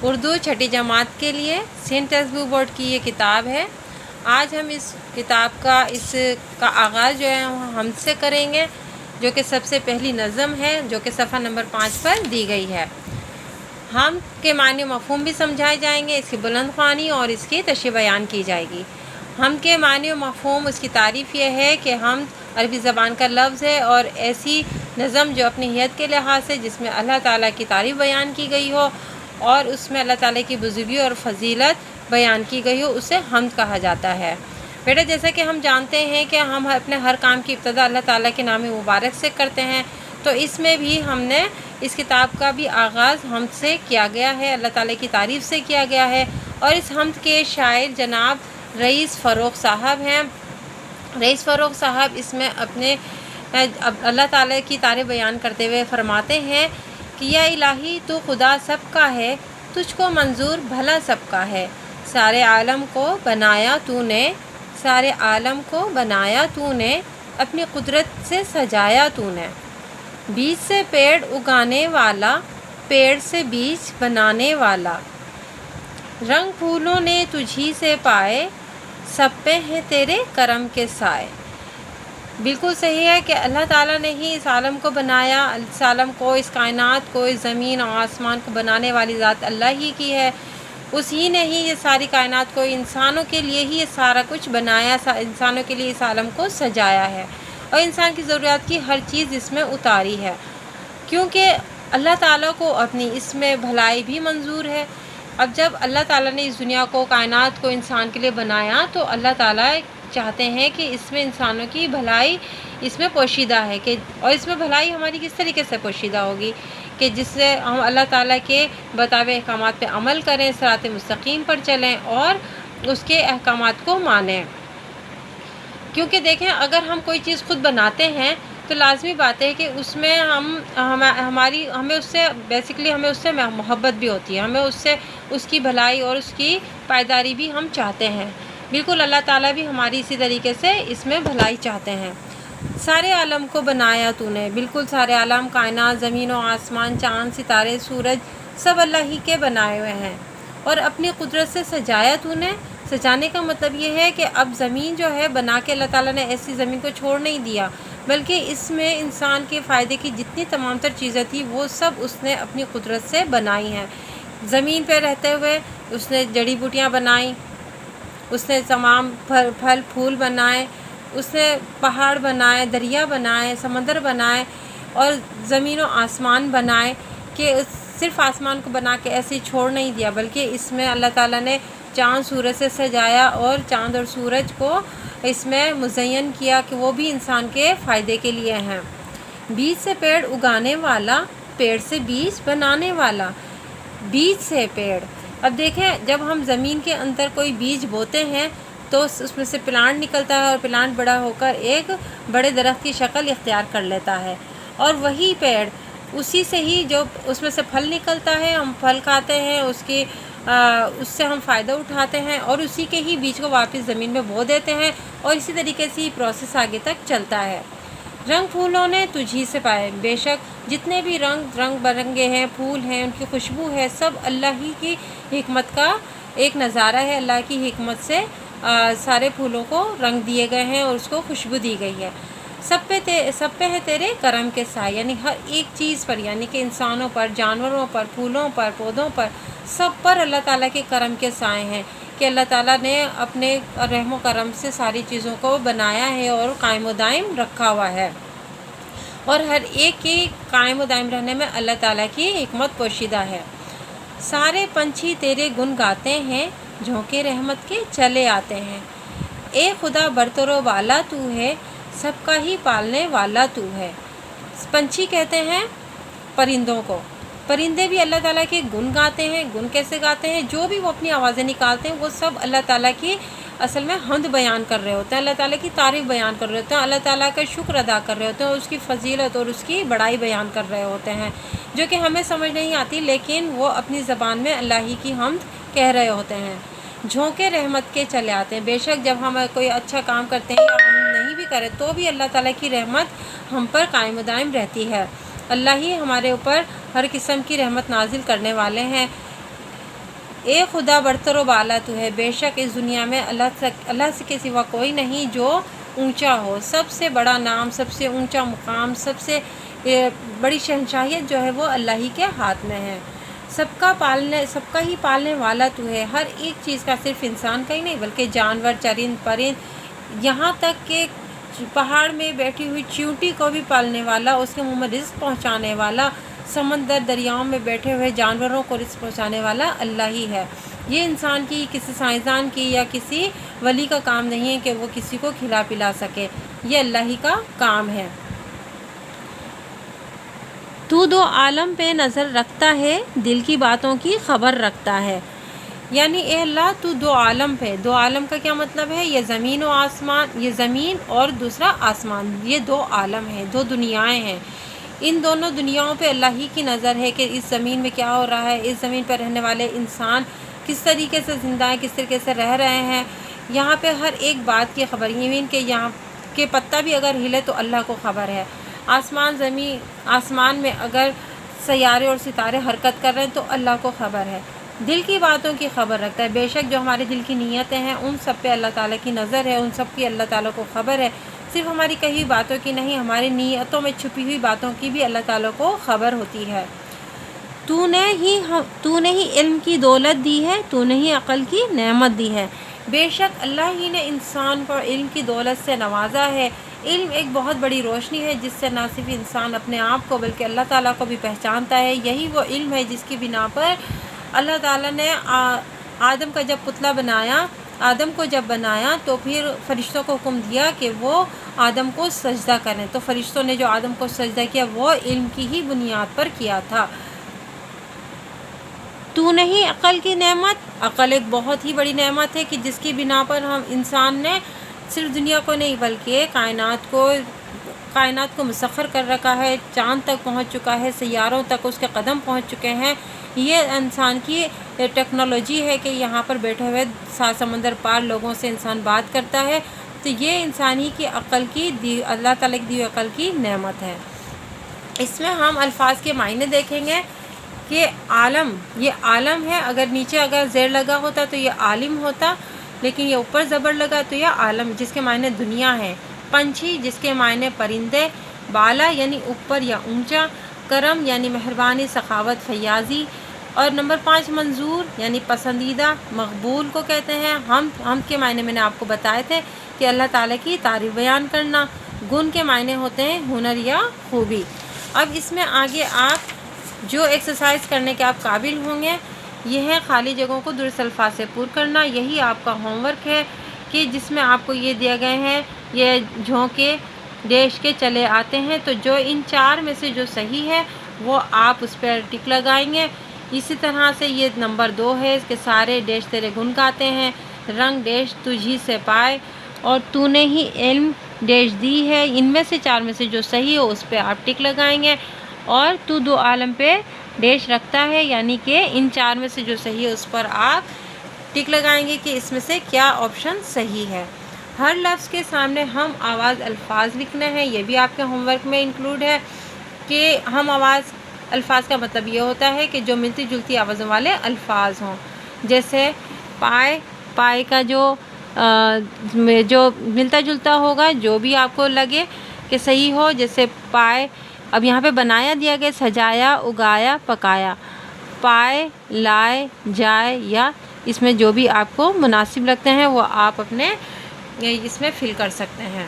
اردو چھٹی جماعت کے لیے سندھ ٹیکسٹ بک بورڈ کی یہ کتاب ہے۔ آج ہم اس کتاب کا آغاز جو ہے ہم سے کریں گے، جو کہ سب سے پہلی نظم ہے، جو کہ صفحہ نمبر 5 پر دی گئی ہے۔ ہم کے معنی و مفہوم بھی سمجھائے جائیں گے، اس کی بلند خوانی اور اس کی تشریح بیان کی جائے گی۔ ہم کے معنی و مفہوم، اس کی تعریف یہ ہے کہ ہم عربی زبان کا لفظ ہے اور ایسی نظم جو اپنی حیت کے لحاظ سے جس میں اللہ تعالیٰ کی تعریف بیان کی گئی ہو اور اس میں اللہ تعالیٰ کی بزرگی اور فضیلت بیان کی گئی ہو، اسے حمد کہا جاتا ہے۔ بیٹا، جیسا کہ ہم جانتے ہیں کہ ہم اپنے ہر کام کی ابتدا اللہ تعالیٰ کے نام مبارک سے کرتے ہیں، تو اس میں بھی ہم نے اس کتاب کا بھی آغاز حمد سے کیا گیا ہے، اللہ تعالیٰ کی تعریف سے کیا گیا ہے۔ اور اس حمد کے شاعر جناب رئیس فروخ صاحب ہیں۔ رئیس فروخ صاحب اس میں اپنے اللہ تعالیٰ کی تعریف بیان کرتے ہوئے فرماتے ہیں کہ یا الہی تو خدا سب کا ہے، تجھ کو منظور بھلا سب کا ہے، سارے عالم کو بنایا تو نے، سارے عالم کو بنایا تو نے، اپنی قدرت سے سجایا تو نے، بیج سے پیڑ اگانے والا، پیڑ سے بیج بنانے والا، رنگ پھولوں نے تجھی سے پائے، سب پہ ہیں تیرے کرم کے سائے۔ بالکل صحیح ہے کہ اللہ تعالیٰ نے ہی اس عالم کو بنایا، اس عالم کو، اس کائنات کو، اس زمین اور آسمان کو بنانے والی ذات اللہ ہی کی ہے۔ اسی نے ہی یہ ساری کائنات کو انسانوں کے لیے ہی یہ سارا کچھ بنایا، انسانوں کے لیے اس عالم کو سجایا ہے اور انسان کی ضروریات کی ہر چیز اس میں اتاری ہے، کیونکہ اللہ تعالیٰ کو اپنی اس میں بھلائی بھی منظور ہے۔ اب جب اللہ تعالیٰ نے اس دنیا کو، کائنات کو انسان کے لیے بنایا تو اللہ تعالیٰ چاہتے ہیں کہ اس میں انسانوں کی بھلائی اس میں پوشیدہ ہے، اور اس میں بھلائی ہماری کس طریقے سے پوشیدہ ہوگی کہ جس سے ہم اللہ تعالیٰ کے بتائے احکامات پہ عمل کریں، صراط مستقیم پر چلیں اور اس کے احکامات کو مانیں۔ کیونکہ دیکھیں، اگر ہم کوئی چیز خود بناتے ہیں تو لازمی بات ہے کہ اس میں ہمیں اس سے محبت بھی ہوتی ہے، ہمیں اس کی بھلائی اور اس کی پائیداری بھی ہم چاہتے ہیں۔ بالکل اللہ تعالیٰ بھی ہماری اسی طریقے سے اس میں بھلائی چاہتے ہیں۔ سارے عالم کو بنایا تو نے، بالکل سارے عالم، کائنات، زمین و آسمان، چاند، ستارے، سورج، سب اللہ ہی کے بنائے ہوئے ہیں، اور اپنی قدرت سے سجایا تو نے۔ سجانے کا مطلب یہ ہے کہ اب زمین جو ہے بنا کے اللہ تعالیٰ نے ایسی زمین کو چھوڑ نہیں دیا، بلکہ اس میں انسان کے فائدے کی جتنی تمام تر چیزیں تھیں وہ سب اس نے اپنی قدرت سے بنائی ہیں۔ زمین پہ رہتے ہوئے اس نے جڑی بوٹیاں بنائیں، اس نے تمام پھل پھول بنائے، اس نے پہاڑ بنائے، دریا بنائے، سمندر بنائے اور زمین و آسمان بنائے، کہ صرف آسمان کو بنا کے ایسے ہی چھوڑ نہیں دیا، بلکہ اس میں اللہ تعالیٰ نے چاند سورج سے سجایا اور چاند اور سورج کو اس میں مزین کیا کہ وہ بھی انسان کے فائدے کے لیے ہیں۔ بیج سے پیڑ اگانے والا، پیڑ سے بیج بنانے والا، بیج سے پیڑ۔ اب دیکھیں، جب ہم زمین کے اندر کوئی بیج بوتے ہیں تو اس میں سے پلانٹ نکلتا ہے اور پلانٹ بڑا ہو کر ایک بڑے درخت کی شکل اختیار کر لیتا ہے، اور وہی پیڑ، اسی سے ہی جو اس میں سے پھل نکلتا ہے، ہم پھل کھاتے ہیں، اس سے ہم فائدہ اٹھاتے ہیں اور اسی کے ہی بیج کو واپس زمین میں بو دیتے ہیں، اور اسی طریقے سے یہ پروسیس آگے تک چلتا ہے۔ رنگ پھولوں نے تجھی سے پائے، بے شک جتنے بھی رنگ برنگے ہیں، پھول ہیں، ان کی خوشبو ہے، سب اللہ ہی کی حکمت کا ایک نظارہ ہے۔ اللہ کی حکمت سے سارے پھولوں کو رنگ دیے گئے ہیں اور اس کو خوشبو دی گئی ہے۔ سب پہ ہے تیرے کرم کے سائے، یعنی ہر ایک چیز پر، یعنی کہ انسانوں پر، جانوروں پر، پھولوں پر، پودوں پر، سب پر اللہ تعالیٰ کے کرم کے سائے ہیں، کہ اللہ تعالیٰ نے اپنے رحم و کرم سے ساری چیزوں کو بنایا ہے اور قائم و دائم رکھا ہوا ہے، اور ہر ایک کی قائم و دائم رہنے میں اللہ تعالیٰ کی حکمت پوشیدہ ہے۔ سارے پنچھی تیرے گن گاتے ہیں، جھونکے رحمت کے چلے آتے ہیں، اے خدا برتر و بالا تو ہے، سب کا ہی پالنے والا تو ہے۔ پنچھی کہتے ہیں پرندوں کو، پرندے بھی اللہ تعالیٰ کے گن گاتے ہیں۔ گن کیسے گاتے ہیں؟ جو بھی وہ اپنی آوازیں نکالتے ہیں وہ سب اللہ تعالیٰ کی اصل میں حمد بیان کر رہے ہوتے ہیں، اللہ تعالیٰ کی تعریف بیان کر رہے ہوتے ہیں، اللہ تعالیٰ کا شکر ادا کر رہے ہوتے ہیں، اور اس کی فضیلت اور اس کی بڑائی بیان کر رہے ہوتے ہیں، جو کہ ہمیں سمجھ نہیں آتی، لیکن وہ اپنی زبان میں اللہ ہی کی حمد کہہ رہے ہوتے ہیں۔ جھونکے رحمت کے چلے آتے ہیں، بے شک جب ہم کوئی اچھا کام کرتے ہیں یا ہم نہیں بھی کریں تو بھی اللہ تعالیٰ کی رحمت ہم پر قائم و دائم رہتی ہے۔ اللہ ہی ہمارے اوپر ہر قسم کی رحمت نازل کرنے والے ہیں۔ اے خدا برتر و بالا تو ہے، بے شک اس دنیا میں اللہ سے کے سوا کوئی نہیں جو اونچا ہو، سب سے بڑا نام، سب سے اونچا مقام، سب سے بڑی شہنشاہیت جو ہے وہ اللہ ہی کے ہاتھ میں ہے۔ سب کا ہی پالنے والا تو ہے، ہر ایک چیز کا، صرف انسان کا ہی نہیں بلکہ جانور، چرند پرند، یہاں تک کہ پہاڑ میں بیٹھی ہوئی چیونٹی کو بھی پالنے والا، اس کے منہ میں رزق پہنچانے والا، سمندر دریاؤں میں بیٹھے ہوئے جانوروں کو رزق پہنچانے والا اللہ ہی ہے۔ یہ انسان کی، کسی سائنسدان کی یا کسی ولی کا کام نہیں ہے کہ وہ کسی کو کھلا پلا سکے، یہ اللہ ہی کا کام ہے۔ تو دو عالم پہ نظر رکھتا ہے، دل کی باتوں کی خبر رکھتا ہے۔ یعنی اے اللہ تو دو عالم پہ، دو عالم کا کیا مطلب ہے؟ یہ زمین و آسمان، یہ زمین اور دوسرا آسمان، یہ دو عالم ہیں، دو دنیایں ہیں۔ ان دونوں دنیاؤں پہ اللہ ہی کی نظر ہے کہ اس زمین میں کیا ہو رہا ہے، اس زمین پہ رہنے والے انسان کس طریقے سے زندہ ہیں، کس طریقے سے رہ رہے ہیں۔ یہاں پہ ہر ایک بات کی خبر، یمین کہ یہاں کے پتہ بھی اگر ہلے تو اللہ کو خبر ہے۔ آسمان میں اگر سیارے اور ستارے حرکت کر رہے ہیں تو اللہ کو خبر ہے۔ دل کی باتوں کی خبر رکھتا ہے، بے شک جو ہمارے دل کی نیتیں ہیں ان سب پہ اللہ تعالیٰ کی نظر ہے، ان سب کی اللہ تعالیٰ کو خبر ہے۔ صرف ہماری کہی باتوں کی نہیں، ہماری نیتوں میں چھپی ہوئی باتوں کی بھی اللہ تعالیٰ کو خبر ہوتی ہے۔ تو نے ہی علم کی دولت دی ہے، تو نے ہی عقل کی نعمت دی ہے۔ بے شک اللہ ہی نے انسان کو علم کی دولت سے نوازا ہے۔ علم ایک بہت بڑی روشنی ہے جس سے نہ صرف انسان اپنے آپ کو بلکہ اللہ تعالیٰ کو بھی پہچانتا ہے۔ یہی وہ علم ہے جس کی بنا پر اللہ تعالیٰ نے آدم کا جب پتلا بنایا، آدم کو جب بنایا تو پھر فرشتوں کو حکم دیا کہ وہ آدم کو سجدہ کریں، تو فرشتوں نے جو آدم کو سجدہ کیا وہ علم کی ہی بنیاد پر کیا تھا۔ تو نہیں عقل کی نعمت، عقل ایک بہت ہی بڑی نعمت ہے کہ جس کی بنا پر ہم انسان نے صرف دنیا کو نہیں بلکہ کائنات کو مسخر کر رکھا ہے، چاند تک پہنچ چکا ہے، سیاروں تک اس کے قدم پہنچ چکے ہیں۔ یہ انسان کی ٹیکنالوجی ہے کہ یہاں پر بیٹھے ہوئے 7 سمندر پار لوگوں سے انسان بات کرتا ہے، تو یہ انسانی کی عقل کی اللہ تعالیٰ کی دی ہوئی عقل کی نعمت ہے۔ اس میں ہم الفاظ کے معنی دیکھیں گے کہ عالم، یہ عالم ہے، اگر نیچے اگر زیر لگا ہوتا تو یہ عالم ہوتا، لیکن یہ اوپر زبر لگا تو یہ عالم، جس کے معنی دنیا ہے۔ پنچھی جس کے معنی پرندے، بالا یعنی اوپر یا اونچا، کرم یعنی مہربانی، سخاوت، فیاضی، اور نمبر 5 منظور یعنی پسندیدہ، مقبول کو کہتے ہیں۔ ہم کے معنی میں نے آپ کو بتائے تھے کہ اللہ تعالیٰ کی تعریف بیان کرنا۔ گن کے معنی ہوتے ہیں ہنر یا خوبی۔ اب اس میں آگے آپ جو ایکسرسائز کرنے کے آپ قابل ہوں گے یہ ہے خالی جگہوں کو درست الفاظ سے پر کرنا۔ یہی آپ کا ہوم ورک ہے کہ جس میں آپ کو یہ دیا گئے ہیں، یہ جھونکے دیش کے چلے آتے ہیں، تو جو ان 4 میں سے جو صحیح ہے وہ آپ اس پر ٹک لگائیں گے۔ اسی طرح سے یہ نمبر 2 ہے کہ سارے دیش تیرے گن گاتے ہیں، رنگ دیش تجھی سے پائے، اور تو نے ہی علم دیش دی ہے۔ ان میں سے 4 میں سے جو صحیح ہو اس پہ آپ ٹک لگائیں گے، اور تو دو عالم پہ دیش رکھتا ہے، یعنی کہ ان 4 میں سے جو صحیح ہے اس پر آپ ٹک لگائیں گے کہ اس میں سے کیا آپشن صحیح ہے۔ ہر لفظ کے سامنے ہم آواز الفاظ لکھنا ہے، یہ بھی آپ کے ہوم ورک میں انکلوڈ ہے کہ ہم الفاظ کا مطلب یہ ہوتا ہے کہ جو ملتی جلتی آوازوں والے الفاظ ہوں، جیسے پائے کا جو ملتا جلتا ہوگا، جو بھی آپ کو لگے کہ صحیح ہو، جیسے پائے، اب یہاں پہ بنایا دیا گیا، سجایا، اگایا، پکایا، پائے، لائے، جائے، یا اس میں جو بھی آپ کو مناسب لگتے ہیں وہ آپ اپنے اس میں فل کر سکتے ہیں۔